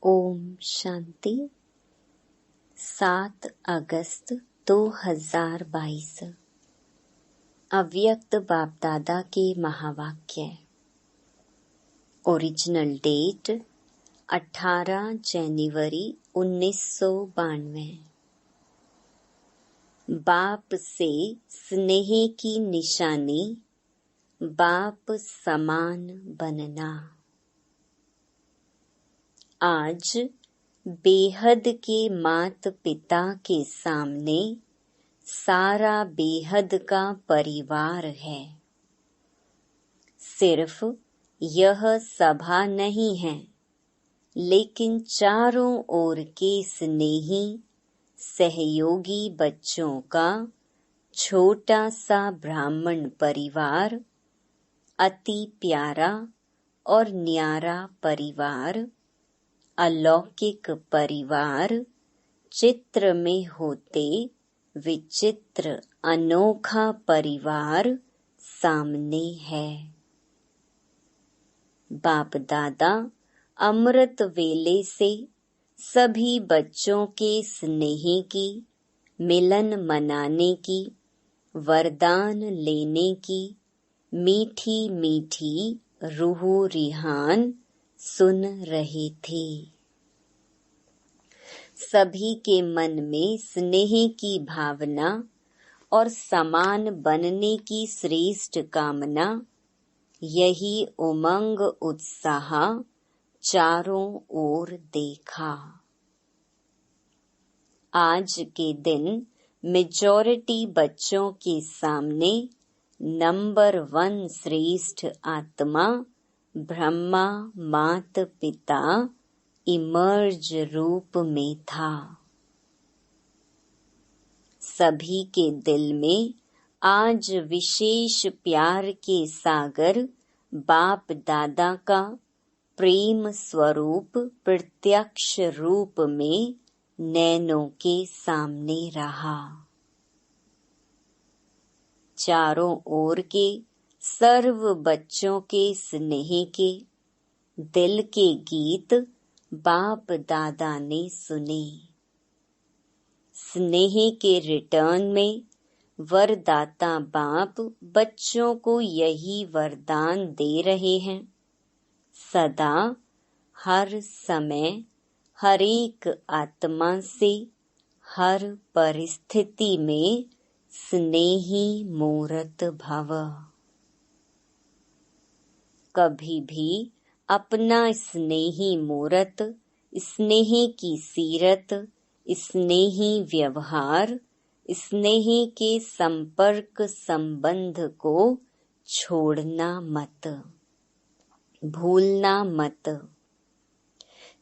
ओम शांति। 7 अगस्त 2022 अव्यक्त बाप दादा के महावाक्य। ओरिजिनल डेट 18 जनवरी 1992। बाप से स्नेह की निशानी, बाप समान बनना। आज बेहद के मात पिता के सामने सारा बेहद का परिवार है। सिर्फ यह सभा नहीं है, लेकिन चारों ओर के स्नेही सहयोगी बच्चों का छोटा सा ब्राह्मण परिवार, अति प्यारा और न्यारा परिवार, अलौकिक परिवार, चित्र में होते विचित्र अनोखा परिवार सामने है। बाप दादा अमृत वेले से सभी बच्चों के स्नेह की, मिलन मनाने की, वरदान लेने की मीठी मीठी रूह रिहान सुन रहे थे। सभी के मन में स्नेह की भावना और समान बनने की श्रेष्ठ कामना, यही उमंग उत्साह चारों ओर देखा। आज के दिन मेजॉरिटी बच्चों के सामने नंबर 1 श्रेष्ठ आत्मा ब्रह्मा मात पिता इमर्ज रूप में था। सभी के दिल में आज विशेष प्यार के सागर बाप दादा का प्रेम स्वरूप प्रत्यक्ष रूप में नैनों के सामने रहा। चारों ओर के सर्व बच्चों के स्नेह के दिल के गीत बाप दादा ने सुने। स्नेह के रिटर्न में वरदाता बाप बच्चों को यही वरदान दे रहे हैं। सदा हर समय हर एक आत्मा से हर परिस्थिति में स्नेही मूरत भव। कभी भी अपना स्नेही मूरत, स्नेह की सीरत, स्नेही व्यवहार, स्नेह के संपर्क संबंध को छोड़ना मत, भूलना मत।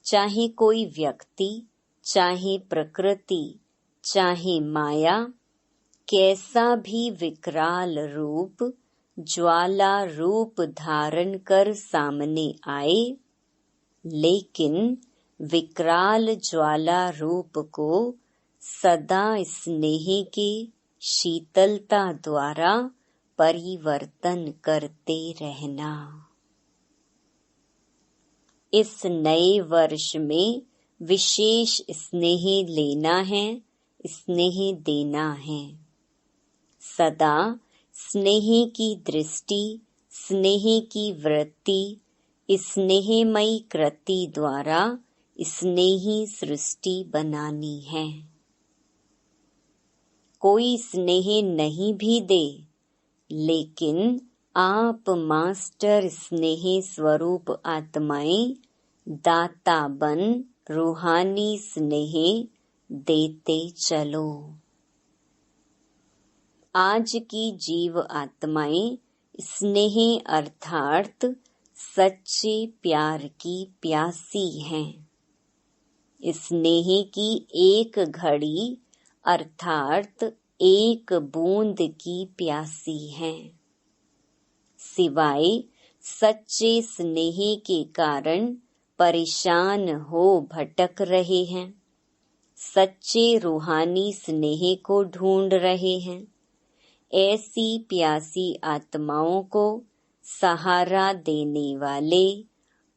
चाहे कोई व्यक्ति, चाहे प्रकृति, चाहे माया, कैसा भी विकराल रूप, ज्वाला रूप धारण कर सामने आए, लेकिन विकराल ज्वाला रूप को सदा स्नेह के शीतलता द्वारा परिवर्तन करते रहना। इस नए वर्ष में विशेष स्नेह लेना है, स्नेह देना है। सदा स्नेह की दृष्टि, स्नेह की वृत्ति, स्नेहमयी कृति द्वारा स्नेही सृष्टि बनानी है। कोई स्नेह नहीं भी दे, लेकिन आप मास्टर स्नेह स्वरूप आत्माएं दाता बन रूहानी स्नेह देते चलो। आज की जीव आत्माएं स्नेह अर्थात सच्चे प्यार की प्यासी हैं। स्नेह की एक घड़ी अर्थात एक बूंद की प्यासी हैं। सिवाय सच्चे स्नेह के कारण परेशान हो भटक रहे हैं। सच्चे रूहानी स्नेह को ढूंढ रहे हैं। ऐसी प्यासी आत्माओं को सहारा देने वाले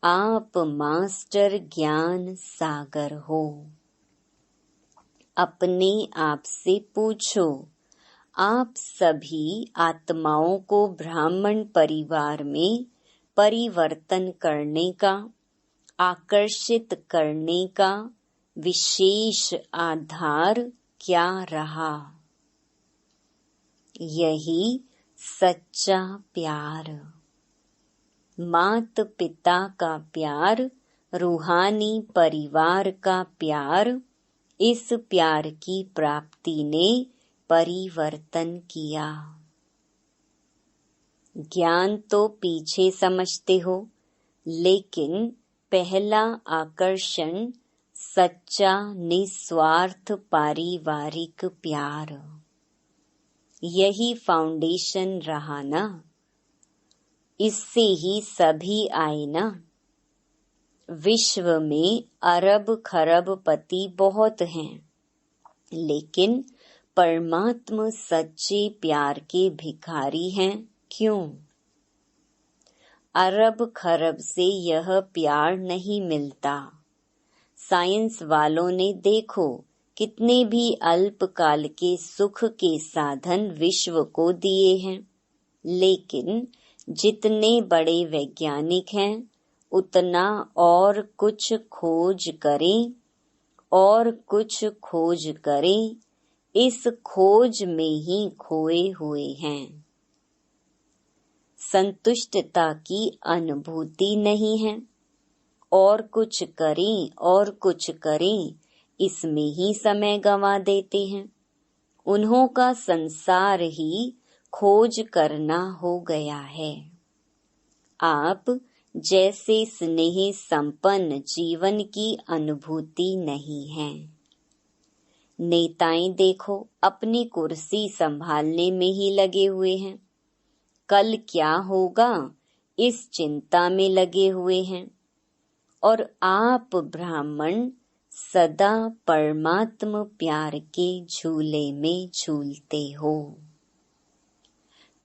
आप मास्टर ज्ञान सागर हो। अपने आप से पूछो, आप सभी आत्माओं को ब्राह्मण परिवार में परिवर्तन करने का, आकर्षित करने का विशेष आधार क्या रहा? यही सच्चा प्यार, माता पिता का प्यार, रूहानी परिवार का प्यार, इस प्यार की प्राप्ति ने परिवर्तन किया। ज्ञान तो पीछे समझते हो, लेकिन पहला आकर्षण सच्चा निस्वार्थ पारिवारिक प्यार, यही फाउंडेशन रहा ना। इससे ही सभी आए ना। विश्व में अरब खरब पति बहुत हैं, लेकिन परमात्मा सच्चे प्यार के भिखारी हैं। क्यों? अरब खरब से यह प्यार नहीं मिलता। साइंस वालों ने देखो कितने भी अल्पकाल के सुख के साधन विश्व को दिए हैं, लेकिन जितने बड़े वैज्ञानिक हैं उतना और कुछ खोज करें और कुछ खोज करें, इस खोज में ही खोए हुए हैं। संतुष्टता की अनुभूति नहीं है। और कुछ करें और कुछ करें, इसमें ही समय गंवा देते हैं। उन्हों का संसार ही खोज करना हो गया है। आप जैसे स्नेह संपन्न जीवन की अनुभूति नहीं है। नेताएं देखो अपनी कुर्सी संभालने में ही लगे हुए हैं, कल क्या होगा इस चिंता में लगे हुए हैं। और आप ब्राह्मण सदा परमात्मा प्यार के झूले में झूलते हो।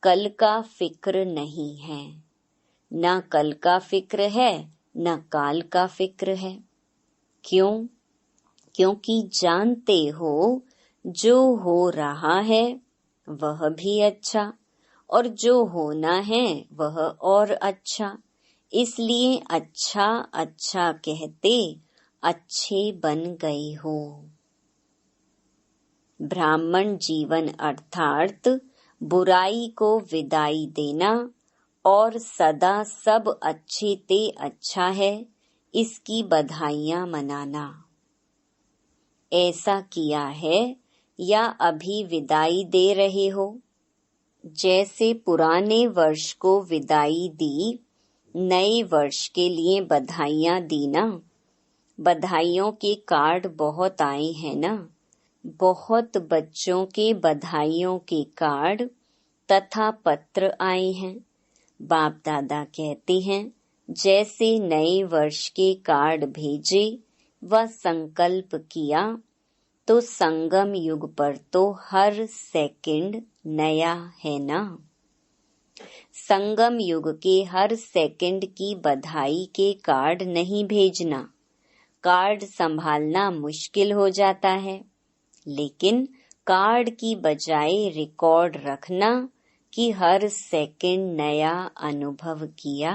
कल का फिक्र नहीं है, ना कल का फिक्र है, ना काल का फिक्र है। क्यों? क्योंकि जानते हो जो हो रहा है वह भी अच्छा, और जो होना है वह और अच्छा। इसलिए अच्छा अच्छा कहते अच्छे बन गए हो। ब्राह्मण जीवन अर्थात बुराई को विदाई देना और सदा सब अच्छे ते अच्छा है, इसकी बधाइयां मनाना। ऐसा किया है या अभी विदाई दे रहे हो? जैसे पुराने वर्ष को विदाई दी, नए वर्ष के लिए बधाइयां दी ना। बधाइयों के कार्ड बहुत आए हैं ना। बहुत बच्चों के बधाइयों के कार्ड तथा पत्र आए हैं। बाप दादा कहते हैं जैसे नए वर्ष के कार्ड भेजे व संकल्प किया, तो संगम युग पर तो हर सेकंड नया है ना। संगम युग के हर सेकंड की बधाई के कार्ड नहीं भेजना। कार्ड संभालना मुश्किल हो जाता है, लेकिन कार्ड की बजाय रिकॉर्ड रखना कि हर सेकंड नया अनुभव किया।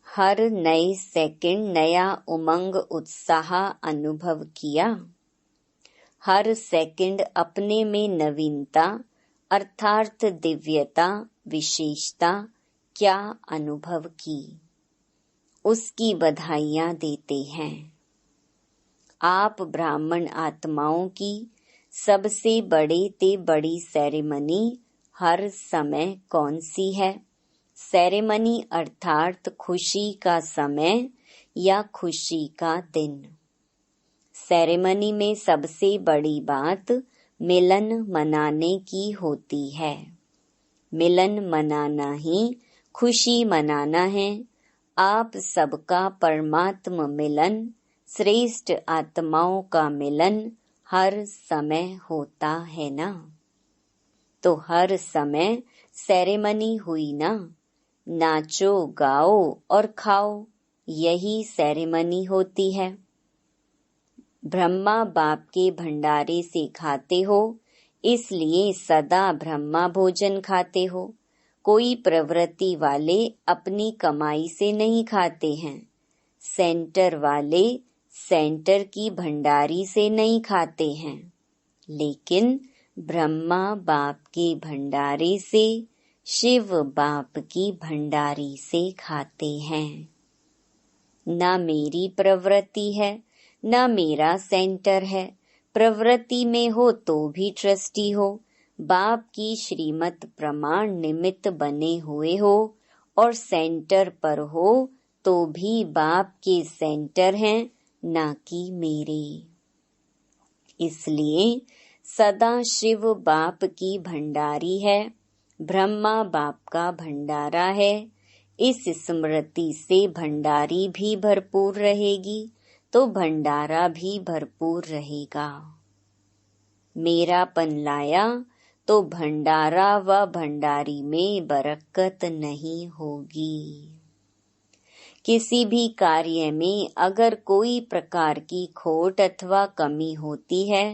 हर नए सेकंड नया उमंग उत्साह अनुभव किया। हर सेकंड अपने में नवीनता अर्थात दिव्यता विशेषता क्या अनुभव की, उसकी बधाइयां देते हैं। आप ब्राह्मण आत्माओं की सबसे बड़े ते बड़ी सेरेमनी हर समय कौन सी है? सेरेमनी अर्थात खुशी का समय या खुशी का दिन। सेरेमनी में सबसे बड़ी बात मिलन मनाने की होती है। मिलन मनाना ही खुशी मनाना है। आप सबका परमात्मा मिलन, श्रेष्ठ आत्माओं का मिलन हर समय होता है ना। तो हर समय सेरेमनी हुई ना। नाचो गाओ और खाओ, यही सेरेमनी होती है। ब्रह्मा बाप के भंडारे से खाते हो, इसलिए सदा ब्रह्मा भोजन खाते हो। कोई प्रवृत्ति वाले अपनी कमाई से नहीं खाते हैं। सेंटर वाले सेंटर की भंडारी से नहीं खाते हैं, लेकिन ब्रह्मा बाप के भंडारे से, शिव बाप की भंडारी से खाते हैं। ना मेरी प्रवृत्ति है, ना मेरा सेंटर है। प्रवृत्ति में हो तो भी ट्रस्टी हो, बाप की श्रीमत प्रमाण निमित्त बने हुए हो, और सेंटर पर हो तो भी बाप के सेंटर हैं, ना कि मेरे। इसलिए सदा शिव बाप की भंडारी है, ब्रह्मा बाप का भंडारा है। इस स्मृति से भंडारी भी भरपूर रहेगी तो भंडारा भी भरपूर रहेगा। मेरापन लाया तो भंडारा व भंडारी में बरकत नहीं होगी। किसी भी कार्य में अगर कोई प्रकार की खोट अथवा कमी होती है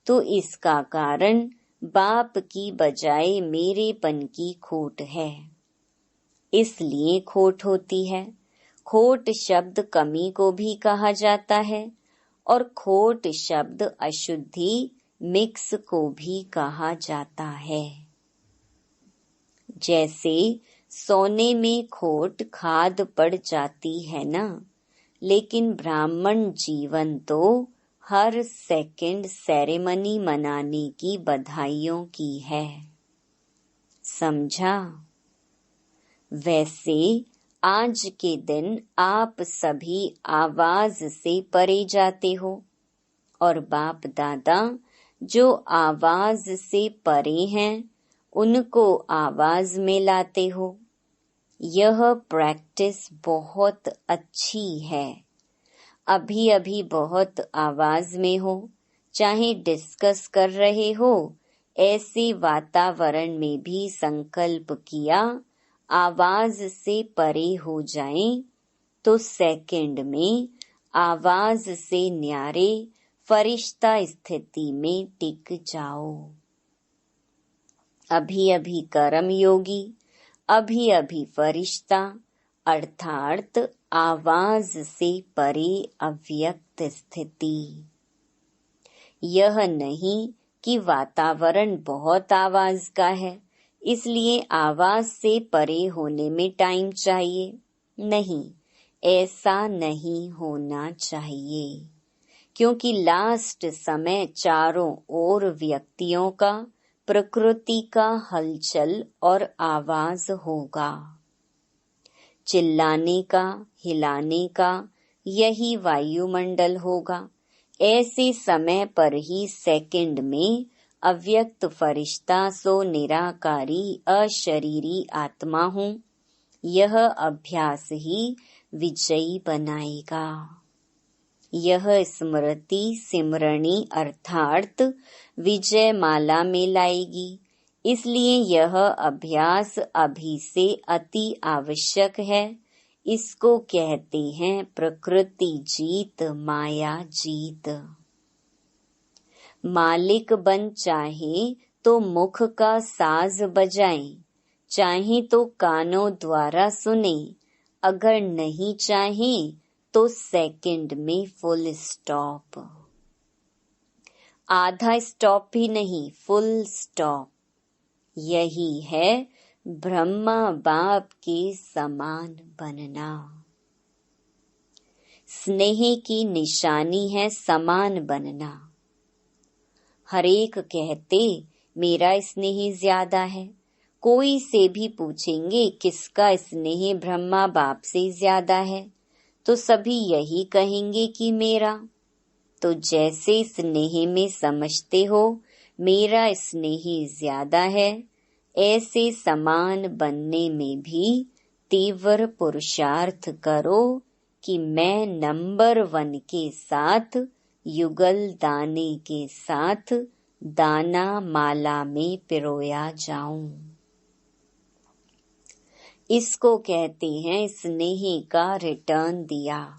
तो इसका कारण बाप की बजाय मेरेपन की खोट है, इसलिए खोट होती है। खोट शब्द कमी को भी कहा जाता है और खोट शब्द अशुद्धि मिक्स को भी कहा जाता है। जैसे सोने में खोट खाद पड़ जाती है ना, लेकिन ब्राह्मण जीवन तो हर सेकंड सेरेमनी मनाने की बधाइयों की है। समझा? वैसे आज के दिन आप सभी आवाज से परे जाते हो और बाप दादा जो आवाज से परे हैं उनको आवाज में लाते हो। यह प्रैक्टिस बहुत अच्छी है। अभी अभी बहुत आवाज में हो, चाहे डिस्कस कर रहे हो, ऐसे वातावरण में भी संकल्प किया आवाज से परे हो जाएं तो सेकंड में आवाज से न्यारे फरिश्ता स्थिति में टिक जाओ। अभी अभी कर्म योगी, अभी अभी फरिश्ता, अर्थात आवाज से परे अव्यक्त स्थिति। यह नहीं कि वातावरण बहुत आवाज का है इसलिए आवाज से परे होने में टाइम चाहिए। नहीं, ऐसा नहीं होना चाहिए, क्योंकि लास्ट समय चारों ओर व्यक्तियों का, प्रकृति का हलचल और आवाज होगा। चिल्लाने का, हिलाने का यही वायुमंडल होगा। ऐसे समय पर ही सेकंड में अव्यक्त फरिश्ता सो निराकारी अशरीरी आत्मा हूँ, यह अभ्यास ही विजयी बनाएगा। यह स्मृति सिमरणी अर्थात विजय माला में लाएगी। इसलिए यह अभ्यास अभी से अति आवश्यक है। इसको कहते हैं प्रकृति जीत, माया जीत। मालिक बन चाहे तो मुख का साज बजाएं, चाहे तो कानों द्वारा सुने, अगर नहीं चाहे तो सेकंड में फुल स्टॉप। आधा स्टॉप भी नहीं, फुल स्टॉप। यही है ब्रह्मा बाप के समान बनना। स्नेह की निशानी है समान बनना। हरेक कहते मेरा स्नेह ज्यादा है। कोई से भी पूछेंगे किसका स्नेह ब्रह्मा बाप से ज्यादा है तो सभी यही कहेंगे कि मेरा। तो जैसे स्नेह में समझते हो मेरा स्नेह ज्यादा है, ऐसे समान बनने में भी तीव्र पुरुषार्थ करो कि मैं नंबर 1 के साथ युगल दाने के साथ दाना माला में पिरोया जाऊं। इसको कहते हैं स्नेह का रिटर्न दिया।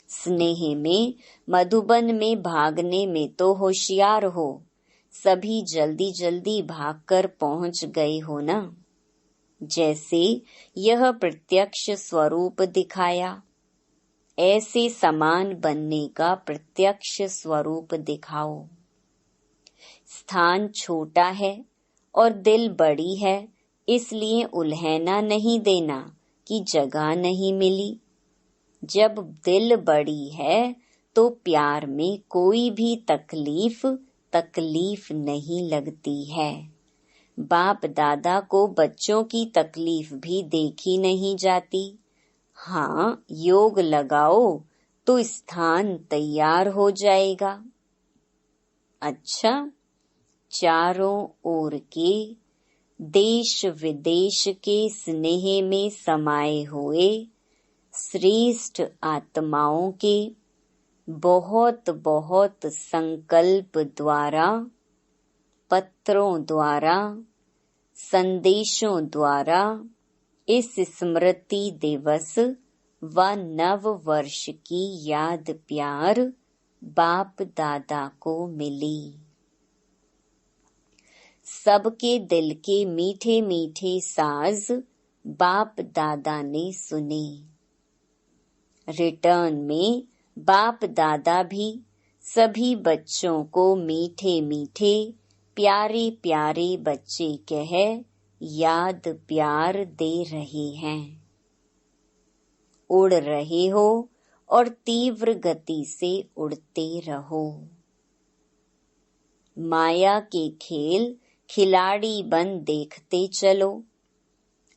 स्नेह में, मधुबन में भागने में तो होशियार हो, सभी जल्दी जल्दी भागकर पहुंच गए हो ना। जैसे यह प्रत्यक्ष स्वरूप दिखाया, ऐसे समान बनने का प्रत्यक्ष स्वरूप दिखाओ। स्थान छोटा है और दिल बड़ी है, इसलिए उल्हेना नहीं देना कि जगह नहीं मिली। जब दिल बड़ी है तो प्यार में कोई भी तकलीफ नहीं लगती है। बाप दादा को बच्चों की तकलीफ भी देखी नहीं जाती। हाँ, योग लगाओ तो स्थान तैयार हो जाएगा। अच्छा, चारों ओर के देश विदेश के स्नेह में समाये हुए श्रेष्ठ आत्माओं के बहुत बहुत संकल्प द्वारा, पत्रों द्वारा, संदेशों द्वारा इस स्मृति दिवस व नव वर्ष की याद प्यार बाप दादा को मिली। सबके दिल के मीठे मीठे साज बाप दादा ने सुने। रिटर्न में बाप दादा भी सभी बच्चों को मीठे मीठे प्यारे प्यारे बच्चे कह याद प्यार दे रहे हैं। उड़ रहे हो और तीव्र गति से उड़ते रहो। माया के खेल खिलाड़ी बन देखते चलो।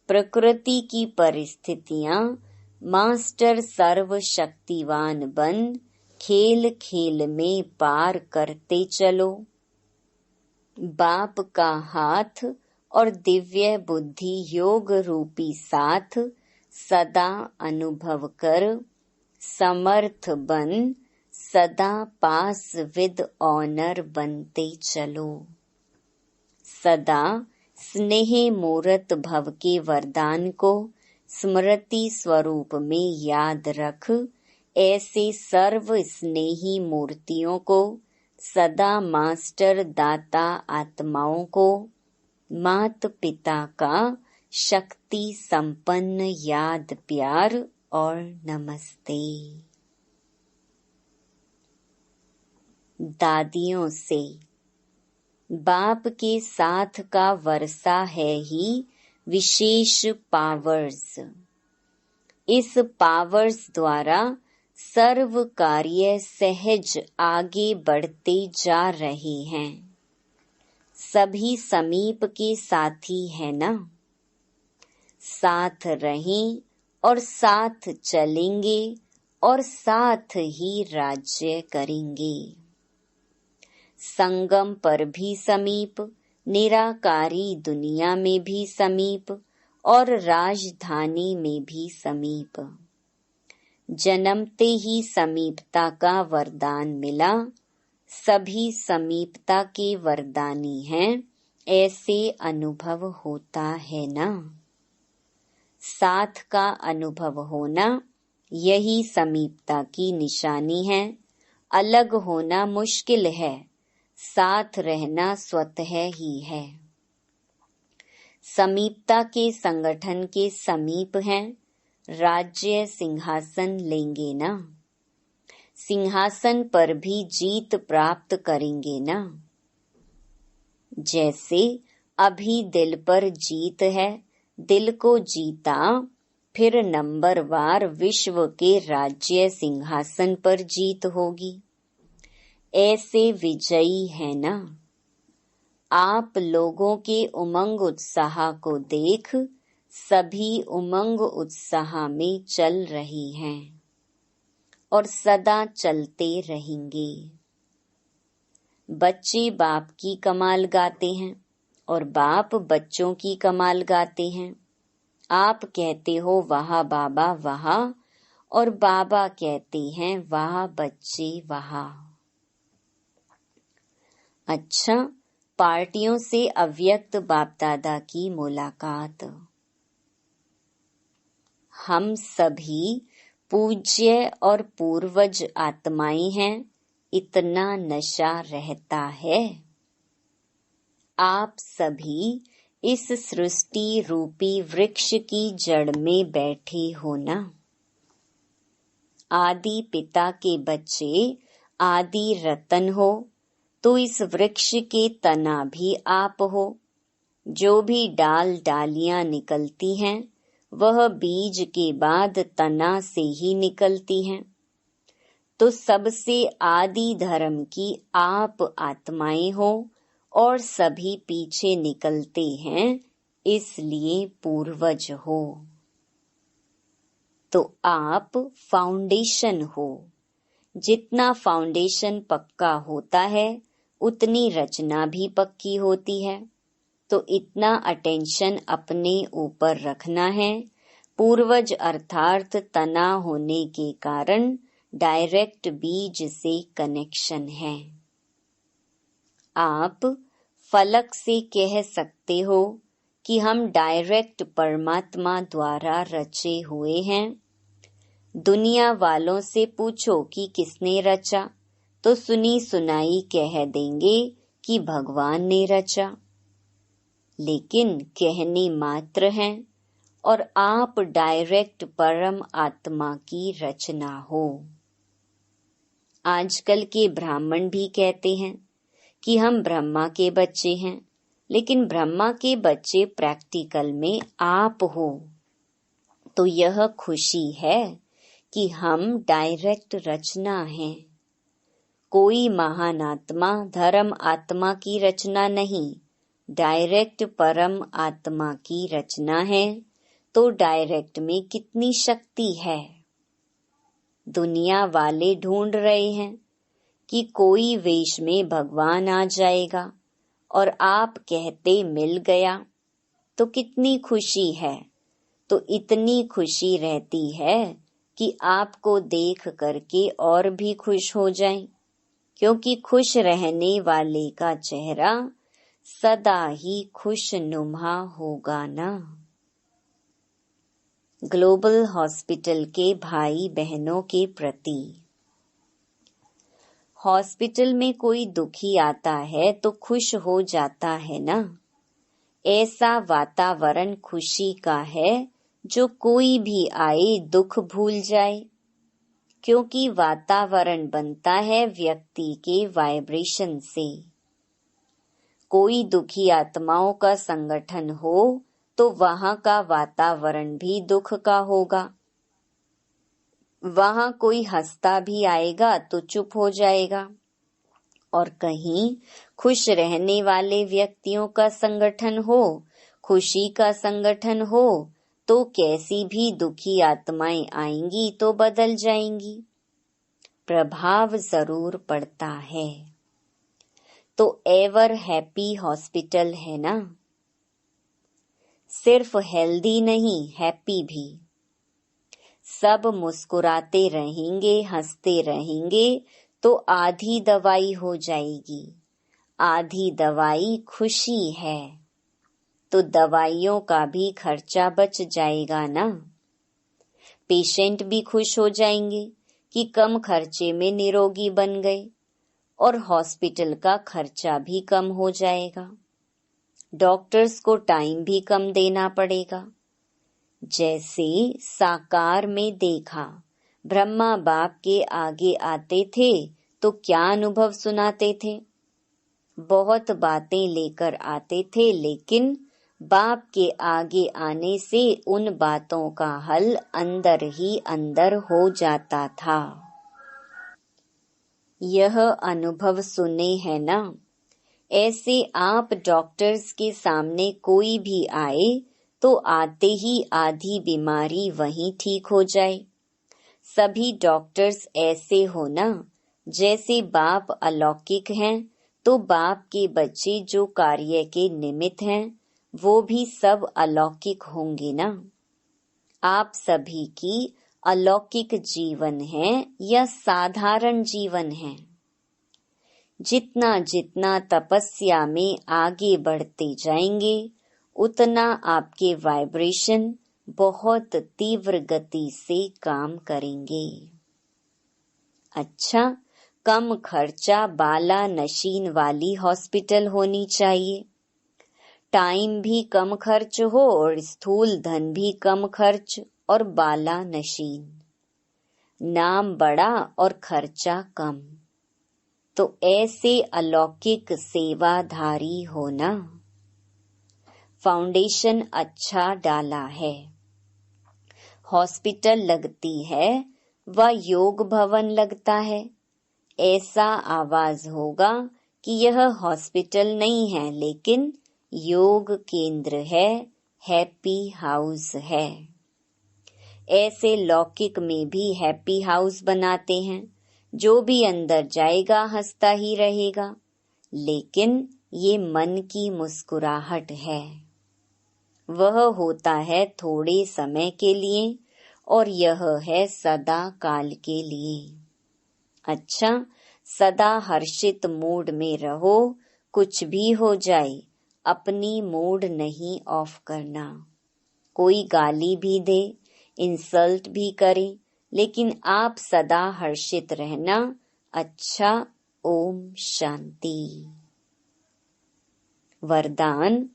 प्रकृति की परिस्थितियां मास्टर सर्वशक्तिवान बन खेल खेल में पार करते चलो। बाप का हाथ और दिव्य बुद्धि योग रूपी साथ सदा अनुभव कर समर्थ बन सदा पास विद ऑनर बनते चलो। सदा स्नेह मूर्त भव के वरदान को स्मृति स्वरूप में याद रख। ऐसे सर्व स्नेही मूर्तियों को, सदा मास्टर दाता आत्माओं को, मात पिता का शक्ति संपन्न याद प्यार और नमस्ते। दादियों से बाप के साथ का वर्षा है ही विशेष पावर्स। इस पावर्स द्वारा सर्व कार्य सहज आगे बढ़ते जा रहे हैं। सभी समीप के साथी है ना। साथ रहें और साथ चलेंगे और साथ ही राज्य करेंगे। संगम पर भी समीप, निराकारी दुनिया में भी समीप और राजधानी में भी समीप। जन्मते ही समीपता का वरदान मिला। सभी समीपता के वरदानी हैं, ऐसे अनुभव होता है ना। साथ का अनुभव होना यही समीपता की निशानी है। अलग होना मुश्किल है, साथ रहना स्वतः ही है। समीपता के संगठन के समीप हैं, राज्य सिंहासन लेंगे ना। सिंहासन पर भी जीत प्राप्त करेंगे ना। जैसे अभी दिल पर जीत है, दिल को जीता, फिर नंबरवार विश्व के राज्य सिंहासन पर जीत होगी। ऐसे विजयी है ना। आप लोगों के उमंग उत्साह को देख सभी उमंग उत्साह में चल रही हैं और सदा चलते रहेंगे। बच्चे बाप की कमाल गाते हैं और बाप बच्चों की कमाल गाते हैं। आप कहते हो वाह बाबा वाह, और बाबा कहते हैं वाह बच्चे वाह। अच्छा, पार्टियों से अव्यक्त बाप दादा की मुलाकात। हम सभी पूज्य और पूर्वज आत्माएं हैं, इतना नशा रहता है। आप सभी इस सृष्टि रूपी वृक्ष की जड़ में बैठे हो ना। आदि पिता के बच्चे आदि रतन हो, तो इस वृक्ष के तना भी आप हो। जो भी डाल डालियां निकलती हैं वह बीज के बाद तना से ही निकलती हैं। तो सबसे आदि धर्म की आप आत्माएं हो और सभी पीछे निकलते हैं, इसलिए पूर्वज हो। तो आप फाउंडेशन हो। जितना फाउंडेशन पक्का होता है उतनी रचना भी पक्की होती है। तो इतना अटेंशन अपने ऊपर रखना है। पूर्वज अर्थात तना होने के कारण डायरेक्ट बीज से कनेक्शन है। आप फलक से कह सकते हो कि हम डायरेक्ट परमात्मा द्वारा रचे हुए हैं। दुनिया वालों से पूछो कि किसने रचा, तो सुनी सुनाई कह देंगे कि भगवान ने रचा, लेकिन कहने मात्र हैं और आप डायरेक्ट परम आत्मा की रचना हो। आजकल के ब्राह्मण भी कहते हैं कि हम ब्रह्मा के बच्चे हैं, लेकिन ब्रह्मा के बच्चे प्रैक्टिकल में आप हो। तो यह खुशी है कि हम डायरेक्ट रचना हैं। कोई महान आत्मा धर्म आत्मा की रचना नहीं, डायरेक्ट परम आत्मा की रचना है। तो डायरेक्ट में कितनी शक्ति है। दुनिया वाले ढूंढ रहे हैं कि कोई वेश में भगवान आ जाएगा और आप कहते मिल गया, तो कितनी खुशी है। तो इतनी खुशी रहती है कि आपको देख करके और भी खुश हो जाएं, क्योंकि खुश रहने वाले का चेहरा सदा ही खुशनुमा होगा ना। ग्लोबल हॉस्पिटल के भाई बहनों के प्रति, हॉस्पिटल में कोई दुखी आता है तो खुश हो जाता है ना। ऐसा वातावरण खुशी का है जो कोई भी आए दुख भूल जाए, क्योंकि वातावरण बनता है व्यक्ति के वाइब्रेशन से। कोई दुखी आत्माओं का संगठन हो तो वहां का वातावरण भी दुख का होगा। वहां कोई हंसता भी आएगा तो चुप हो जाएगा, और कहीं खुश रहने वाले व्यक्तियों का संगठन हो, खुशी का संगठन हो, तो कैसी भी दुखी आत्माएं आएंगी तो बदल जाएंगी। प्रभाव जरूर पड़ता है। तो एवर हैप्पी हॉस्पिटल है ना। सिर्फ हेल्दी नहीं, हैप्पी भी। सब मुस्कुराते रहेंगे, हंसते रहेंगे तो आधी दवाई हो जाएगी। आधी दवाई खुशी है, तो दवाइयों का भी खर्चा बच जाएगा ना। पेशेंट भी खुश हो जाएंगे कि कम खर्चे में निरोगी बन गए, और हॉस्पिटल का खर्चा भी कम हो जाएगा। डॉक्टर्स को टाइम भी कम देना पड़ेगा। जैसे साकार में देखा, ब्रह्मा बाप के आगे आते थे तो क्या अनुभव सुनाते थे। बहुत बातें लेकर आते थे, लेकिन बाप के आगे आने से उन बातों का हल अंदर ही अंदर हो जाता था। यह अनुभव सुने हैं ना। ऐसे आप डॉक्टर्स के सामने कोई भी आए तो आते ही आधी बीमारी वहीं ठीक हो जाए। सभी डॉक्टर्स ऐसे हो ना। जैसे बाप अलौकिक हैं तो बाप के बच्चे जो कार्य के निमित्त हैं वो भी सब अलौकिक होंगे ना। आप सभी की अलौकिक जीवन है या साधारण जीवन है। जितना जितना तपस्या में आगे बढ़ते जाएंगे उतना आपके वाइब्रेशन बहुत तीव्र गति से काम करेंगे। अच्छा, कम खर्चा बाला नशीन वाली हॉस्पिटल होनी चाहिए। टाइम भी कम खर्च हो और स्थूल धन भी कम खर्च और बाला नशीन। नाम बड़ा और खर्चा कम। तो ऐसे अलौकिक सेवाधारी होना। फाउंडेशन अच्छा डाला है। हॉस्पिटल लगती है व योग भवन लगता है। ऐसा आवाज होगा कि यह हॉस्पिटल नहीं है लेकिन योग केंद्र है, हैप्पी हाउस है। ऐसे लौकिक में भी हैप्पी हाउस बनाते हैं। जो भी अंदर जाएगा हंसता ही रहेगा, लेकिन ये मन की मुस्कुराहट है। वह होता है थोड़े समय के लिए और यह है सदा काल के लिए। अच्छा, सदा हर्षित मूड में रहो। कुछ भी हो जाए, अपनी मूड नहीं ऑफ करना। कोई गाली भी दे, इंसल्ट भी करे, लेकिन आप सदा हर्षित रहना। अच्छा, ओम शांति। वरदान,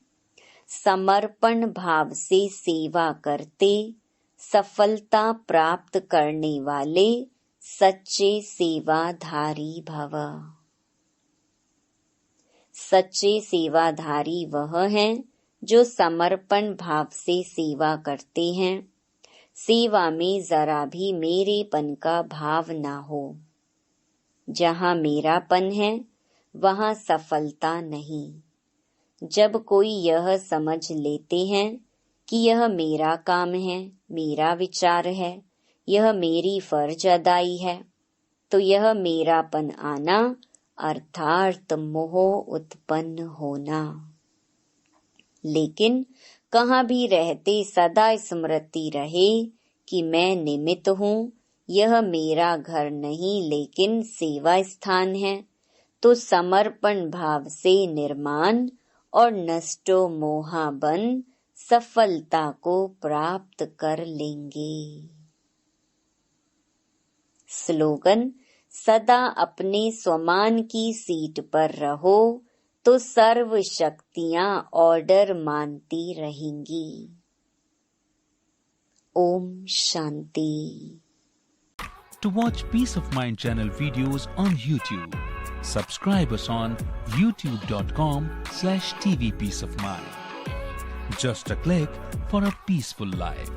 समर्पण भाव से सेवा करते सफलता प्राप्त करने वाले सच्चे सेवाधारी भव। सच्चे सेवाधारी वह हैं जो समर्पण भाव से सेवा करते हैं। सेवा में जरा भी मेरेपन का भाव ना हो। जहाँ मेरापन है वहाँ सफलता नहीं। जब कोई यह समझ लेते हैं कि यह मेरा काम है, मेरा विचार है, यह मेरी फर्ज अदाई है, तो यह मेरापन आना अर्थात मोह उत्पन्न होना। लेकिन कहाँ भी रहते सदा स्मृति रहे कि मैं निमित्त हूँ, यह मेरा घर नहीं लेकिन सेवा स्थान है, तो समर्पण भाव से निर्माण और नष्टो मोहाबन सफलता को प्राप्त कर लेंगे। स्लोगन, सदा अपने स्वमान की सीट पर रहो तो सर्व शक्तियां ऑर्डर मानती रहेंगी। Om Shanti. To watch Peace of Mind channel videos on YouTube, subscribe us on youtube.com/tvpeaceofmind. Just a click for a peaceful life.